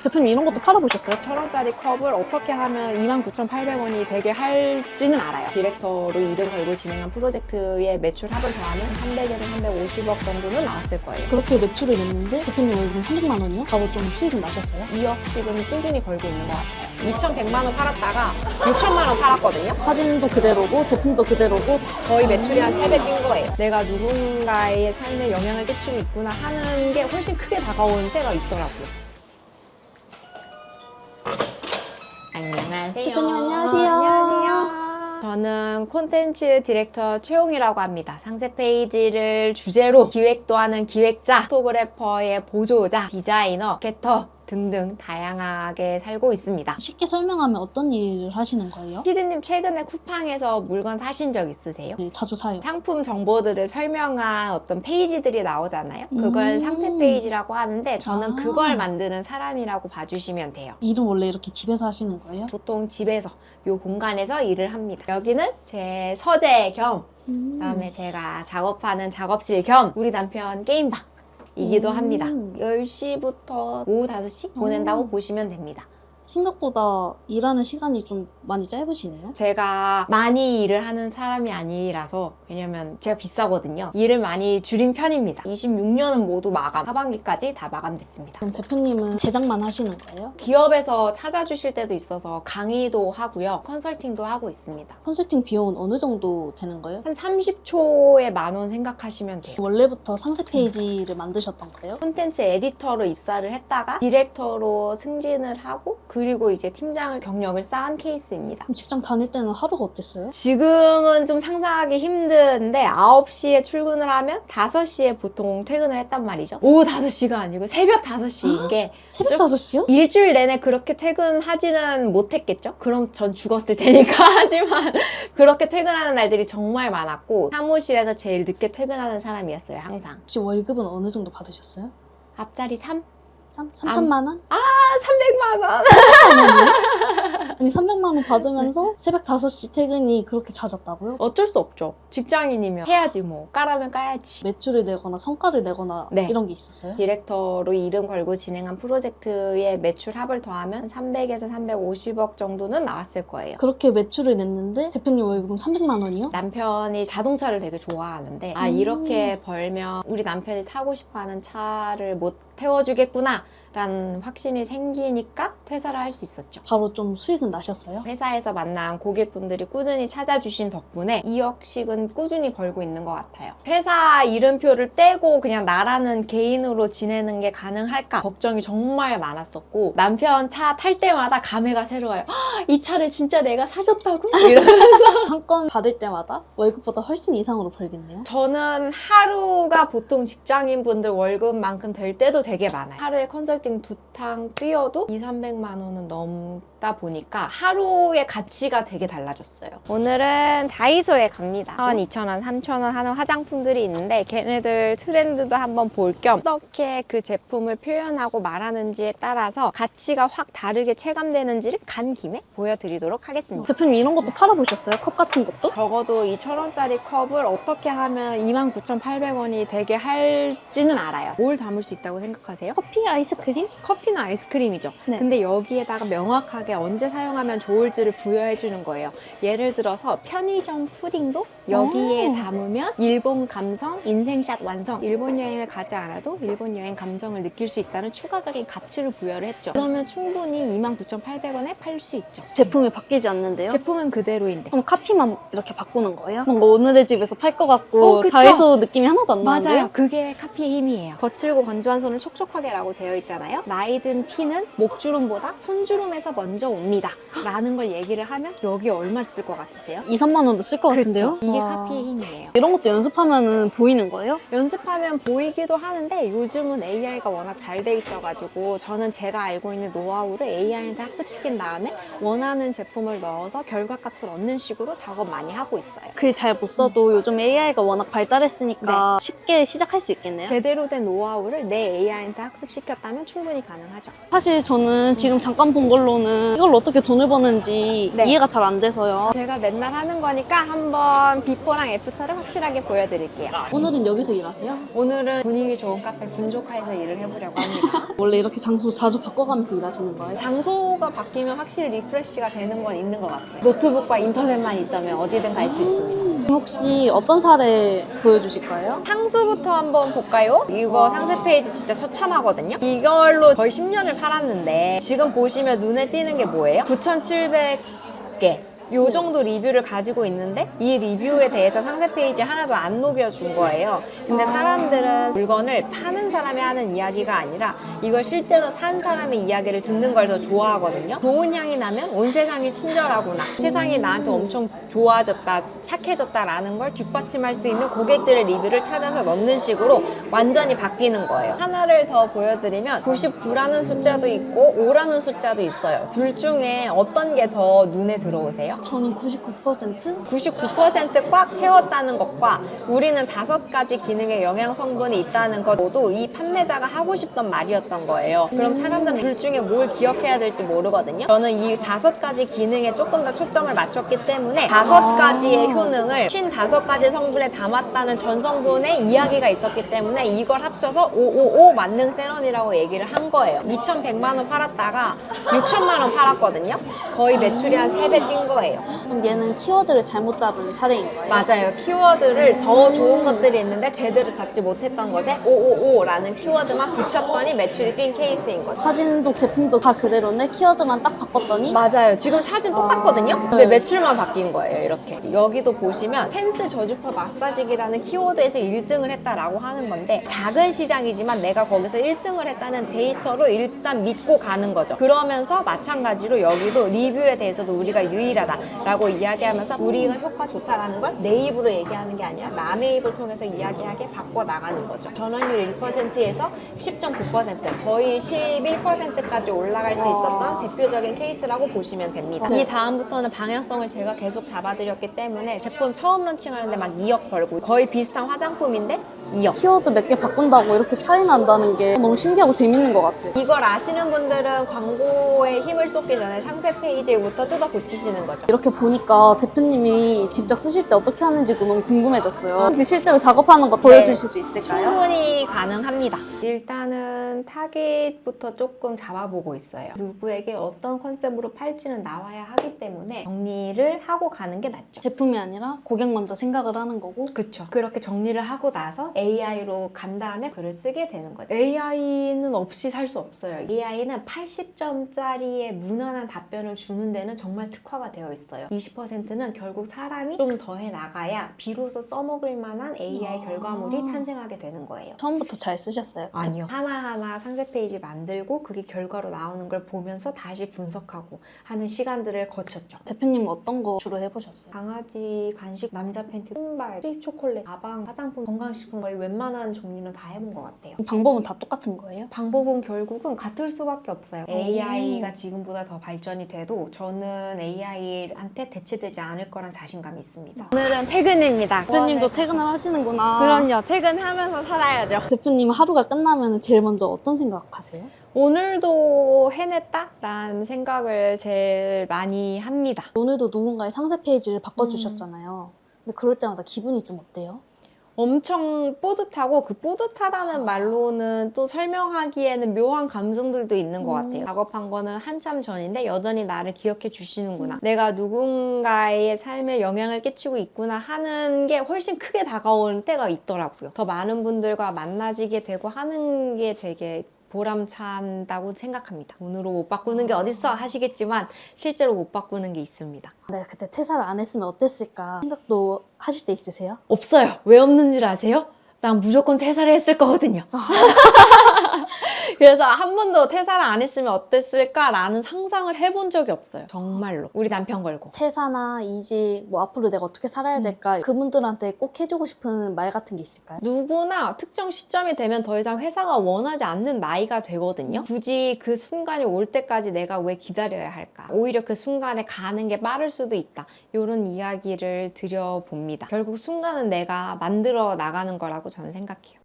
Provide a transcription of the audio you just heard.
대표님 이런 것도 팔아보셨어요? 1,000원짜리 컵을 어떻게 하면 29,800원이 되게 할지는 알아요. 디렉터로 이름 걸고 진행한 프로젝트의 매출 합을 더하면 300에서 350억 정도는 나왔을 거예요. 그렇게 매출을 냈는데 대표님 월급은 300만 원이요? 바로 좀 수익은 나셨어요? 2억씩은 꾸준히 벌고 있는 것 같아요. 2,100만 원 팔았다가 6천만 원 팔았거든요. 사진도 그대로고 제품도 그대로고 거의 매출이 한 3배 뛴 거예요. 내가 누군가의 삶에 영향을 끼치고 있구나 하는 게 훨씬 크게 다가오는 때가 있더라고요. 안녕하세요. 대표님 안녕하세요. 안녕하세요. 저는 콘텐츠 디렉터 최홍이라고 합니다. 상세 페이지를 주제로 기획도 하는 기획자, 포토그래퍼의 보조자, 디자이너, 마케터 등등 다양하게 살고 있습니다. 쉽게 설명하면 어떤 일을 하시는 거예요? 피디님 최근에 쿠팡에서 물건 사신 적 있으세요? 네, 자주 사요. 상품 정보들을 설명한 어떤 페이지들이 나오잖아요. 그걸 상세 페이지라고 하는데 저는 그걸 만드는 사람이라고 봐주시면 돼요. 일은 원래 이렇게 집에서 하시는 거예요? 보통 집에서 이 공간에서 일을 합니다. 여기는 제 서재 겸 그다음에 제가 작업하는 작업실 겸 우리 남편 게임방 이기도 합니다. 10시부터 오후 5시 보낸다고 보시면 됩니다. 생각보다 일하는 시간이 좀 많이 짧으시네요? 제가 많이 일을 하는 사람이 아니라서 왜냐면 제가 비싸거든요. 일을 많이 줄인 편입니다. 26년은 모두 마감, 하반기까지 다 마감됐습니다. 그럼 대표님은 제작만 하시는 거예요? 기업에서 찾아주실 때도 있어서 강의도 하고요. 컨설팅도 하고 있습니다. 컨설팅 비용은 어느 정도 되는 거예요? 한 30초에 10,000원 생각하시면 돼요. 원래부터 상세 페이지를 만드셨던 거예요? 콘텐츠 에디터로 입사를 했다가 디렉터로 승진을 하고 그리고 이제 팀장을 경력을 쌓은 케이스입니다. 그럼 직장 다닐 때는 하루가 어땠어요? 지금은 좀 상상하기 힘든데 9시에 출근을 하면 5시에 보통 퇴근을 했단 말이죠. 오후 5시가 아니고 새벽 5시인 게 새벽 5시요? 일주일 내내 그렇게 퇴근하지는 못했겠죠? 그럼 전 죽었을 테니까 하지만 그렇게 퇴근하는 날들이 정말 많았고 사무실에서 제일 늦게 퇴근하는 사람이었어요. 항상. 혹시 월급은 어느 정도 받으셨어요? 앞자리 3? 3천만 원? 300만 원. 아니 300만 원 받으면서 새벽 5시 퇴근이 그렇게 잦았다고요? 어쩔 수 없죠. 직장인이면 해야지 뭐. 까라면 까야지. 매출을 내거나 성과를 내거나 네. 이런 게 있었어요? 디렉터로 이름 걸고 진행한 프로젝트의 매출 합을 더하면 300에서 350억 정도는 나왔을 거예요. 그렇게 매출을 냈는데 대표님 월급은 300만 원이요? 남편이 자동차를 되게 좋아하는데 이렇게 벌면 우리 남편이 타고 싶어하는 차를 못 태워주겠구나 라는 확신이 생기니까 퇴사를 할 수 있었죠. 바로 좀 수익은 나셨어요? 회사에서 만난 고객분들이 꾸준히 찾아주신 덕분에 2억씩은 꾸준히 벌고 있는 것 같아요. 회사 이름표를 떼고 그냥 나라는 개인으로 지내는 게 가능할까 걱정이 정말 많았었고 남편 차 탈 때마다 감회가 새로워요. 이 차를 진짜 내가 사줬다고? 이러면서 한 건 받을 때마다 월급보다 훨씬 이상으로 벌겠네요? 저는 하루가 보통 직장인분들 월급만큼 될 때도 되게 많아요. 하루에 컨설팅 2탕 뛰어도 200~300만 원은 넘다 보니까 하루의 가치가 되게 달라졌어요. 오늘은 다이소에 갑니다. 1,000원, 2,000원, 3,000원 하는 화장품들이 있는데 걔네들 트렌드도 한번 볼 겸 어떻게 그 제품을 표현하고 말하는지에 따라서 가치가 확 다르게 체감되는지를 간 김에 보여드리도록 하겠습니다. 대표님 이런 것도 팔아보셨어요? 컵 같은 것도? 적어도 2,000원짜리 컵을 어떻게 하면 29,800원이 되게 할지는 알아요. 뭘 담을 수 있다고 생각하세요? 커피, 아이스크림? 커피나 아이스크림이죠. 네. 근데 여기에다가 명확하게 언제 사용하면 좋을지를 부여해주는 거예요. 예를 들어서 편의점 푸딩도 여기에 담으면 일본 감성, 인생샷 완성. 일본 여행을 가지 않아도 일본 여행 감성을 느낄 수 있다는 추가적인 가치를 부여를 했죠. 그러면 충분히 29,800원에 팔 수 있죠. 제품이 바뀌지 않는데요? 제품은 그대로인데. 그럼 카피만 이렇게 바꾸는 거예요? 뭔가 오늘의 집에서 팔 것 같고 그쵸? 다이소 느낌이 하나도 안 나는데요? 맞아요. 그게 카피의 힘이에요. 거칠고 건조한 손을 촉촉하게 라고 되어 있잖아요. 나이 든 티는 목주름보다 손주름에서 먼저 옵니다. 라는 걸 얘기를 하면 여기 얼마 쓸 것 같으세요? 2~3만 원도 쓸 것 같은데요? 그쵸? 이게 와. 카피의 힘이에요. 이런 것도 연습하면 보이는 거예요? 연습하면 보이기도 하는데 요즘은 AI가 워낙 잘 돼 있어가지고 저는 제가 알고 있는 노하우를 AI한테 학습시킨 다음에 원하는 제품을 넣어서 결과값을 얻는 식으로 작업 많이 하고 있어요. 글 잘 못 써도 요즘 AI가 워낙 발달했으니까 쉽게 시작할 수 있겠네요? 제대로 된 노하우를 내 AI한테 학습시켰다면 충분히 가능하죠. 사실 저는 지금 잠깐 본 걸로는 이걸 어떻게 돈을 버는지 네. 이해가 잘 안 돼서요. 제가 맨날 하는 거니까 한번 비포랑 애프터를 확실하게 보여드릴게요. 오늘은 여기서 일하세요? 오늘은 분위기 좋은 카페 분조카에서 일을 해보려고 합니다. 원래 이렇게 장소 자주 바꿔가면서 일하시는 거예요? 장소가 바뀌면 확실히 리프레시가 되는 건 있는 것 같아요. 노트북과 인터넷만 있다면 어디든 갈 수 있습니다. 혹시 어떤 사례 보여주실 거예요? 향수부터 한번 볼까요? 이거 상세 페이지 진짜 처참하거든요. 이걸로 거의 10년을 팔았는데 지금 보시면 눈에 띄는 게 뭐예요? 9,700개. 요 정도 리뷰를 가지고 있는데 이 리뷰에 대해서 상세 페이지에 하나도 안 녹여준 거예요. 근데 사람들은 물건을 파는 사람이 하는 이야기가 아니라 이걸 실제로 산 사람의 이야기를 듣는 걸 더 좋아하거든요. 좋은 향이 나면 온 세상이 친절하구나, 세상이 나한테 엄청 좋아졌다, 착해졌다라는 걸 뒷받침할 수 있는 고객들의 리뷰를 찾아서 넣는 식으로 완전히 바뀌는 거예요. 하나를 더 보여드리면 99라는 숫자도 있고 5라는 숫자도 있어요. 둘 중에 어떤 게 더 눈에 들어오세요? 저는 99%? 99%꽉 채웠다는 것과 우리는 5가지 기능의 영양 성분이 있다는 것도 이 판매자가 하고 싶던 말이었던 거예요. 그럼 사람들은 둘 중에 뭘 기억해야 될지 모르거든요. 저는 이 5가지 기능에 조금 더 초점을 맞췄기 때문에 5가지의 효능을 55가지 성분에 담았다는 전 성분의 이야기가 있었기 때문에 이걸 합쳐서 555 만능 세럼이라고 얘기를 한 거예요. 2,100만 원 팔았다가 6천만 원 팔았거든요. 거의 매출이 한 3배 뛴 거예요. 그럼 얘는 키워드를 잘못 잡은 사례인 거예요? 맞아요. 키워드를 더 좋은 것들이 있는데 제대로 잡지 못했던 것에 555라는 키워드만 붙였더니 매출이 뛴 케이스인 거죠. 사진도 제품도 다 그대로인데 키워드만 딱 바꿨더니 맞아요. 지금 사진 똑같거든요? 근데 매출만 바뀐 거예요, 이렇게. 여기도 보시면 텐스 저주파 마사지기라는 키워드에서 1등을 했다라고 하는 건데 작은 시장이지만 내가 거기서 1등을 했다는 데이터로 일단 믿고 가는 거죠. 그러면서 마찬가지로 여기도 리뷰에 대해서도 우리가 유일하다 라고 이야기하면서 우리가 효과 좋다라는 걸 내 입으로 얘기하는 게 아니라 남의 입을 통해서 이야기하게 바꿔 나가는 거죠. 전환율 1%에서 10.9% 거의 11%까지 올라갈 수 있었던 대표적인 케이스라고 보시면 됩니다. 이 다음부터는 방향성을 제가 계속 잡아드렸기 때문에 제품 처음 런칭하는데 막 2억 벌고 거의 비슷한 화장품인데 2억. 키워드 몇 개 바꾼다고 이렇게 차이 난다는 게 너무 신기하고 재밌는 것 같아요. 이걸 아시는 분들은 광고에 힘을 쏟기 전에 상세 페이지부터 뜯어 고치시는 거죠. 이렇게 보니까 대표님이 직접 쓰실 때 어떻게 하는지도 너무 궁금해졌어요. 혹시 실제로 작업하는 거 보여주실 수 있을까요? 충분히 가능합니다. 일단은 타깃부터 조금 잡아보고 있어요. 누구에게 어떤 컨셉으로 팔지는 나와야 하기 때문에 정리를 하고 가는 게 낫죠. 제품이 아니라 고객 먼저 생각을 하는 거고. 그렇죠. 그렇게 정리를 하고 나서 AI로 간 다음에 글을 쓰게 되는 거죠. AI는 없이 살 수 없어요. AI는 80점짜리의 무난한 답변을 주는 데는 정말 특화가 되어 있어요. 20%는 결국 사람이 좀 더 해 나가야 비로소 써먹을 만한 AI 결과물이 탄생하게 되는 거예요. 처음부터 잘 쓰셨어요? 아니요. 하나하나 상세 페이지 만들고 그게 결과로 나오는 걸 보면서 다시 분석하고 하는 시간들을 거쳤죠. 대표님은 어떤 거 주로 해보셨어요? 강아지 간식, 남자 팬티, 신발, 수입 초콜릿, 가방, 화장품, 건강식품 거의 웬만한 종류는 다 해본 것 같아요. 방법은 다 똑같은 거예요? 방법은 결국은 같을 수밖에 없어요. AI가 지금보다 더 발전이 돼도 저는 AI한테 대체되지 않을 거란 자신감이 있습니다. 오늘은 퇴근입니다. 대표님도 퇴근을 하시는구나. 그럼요. 퇴근하면서 살아야죠. 대표님 하루가 끝나면 제일 먼저 어떤 생각하세요? 오늘도 해냈다라는 생각을 제일 많이 합니다. 오늘도 누군가의 상세 페이지를 바꿔주셨잖아요. 근데 그럴 때마다 기분이 좀 어때요? 엄청 뿌듯하고 그 뿌듯하다는 말로는 또 설명하기에는 묘한 감정들도 있는 것 같아요. 작업한 거는 한참 전인데 여전히 나를 기억해 주시는구나. 내가 누군가의 삶에 영향을 끼치고 있구나 하는 게 훨씬 크게 다가오는 때가 있더라고요. 더 많은 분들과 만나지게 되고 하는 게 되게 보람찬다고 생각합니다. 돈으로 못 바꾸는 게 어딨어 하시겠지만 실제로 못 바꾸는 게 있습니다. 내가 그때 퇴사를 안 했으면 어땠을까 생각도 하실 때 있으세요? 없어요. 왜 없는 줄 아세요? 난 무조건 퇴사를 했을 거거든요. 그래서 한 번도 퇴사를 안 했으면 어땠을까라는 상상을 해본 적이 없어요. 정말로. 우리 남편 걸고. 퇴사나 이직, 뭐 앞으로 내가 어떻게 살아야 될까 그분들한테 꼭 해주고 싶은 말 같은 게 있을까요? 누구나 특정 시점이 되면 더 이상 회사가 원하지 않는 나이가 되거든요. 굳이 그 순간이 올 때까지 내가 왜 기다려야 할까? 오히려 그 순간에 가는 게 빠를 수도 있다. 이런 이야기를 드려봅니다. 결국 순간은 내가 만들어 나가는 거라고 저는 생각해요.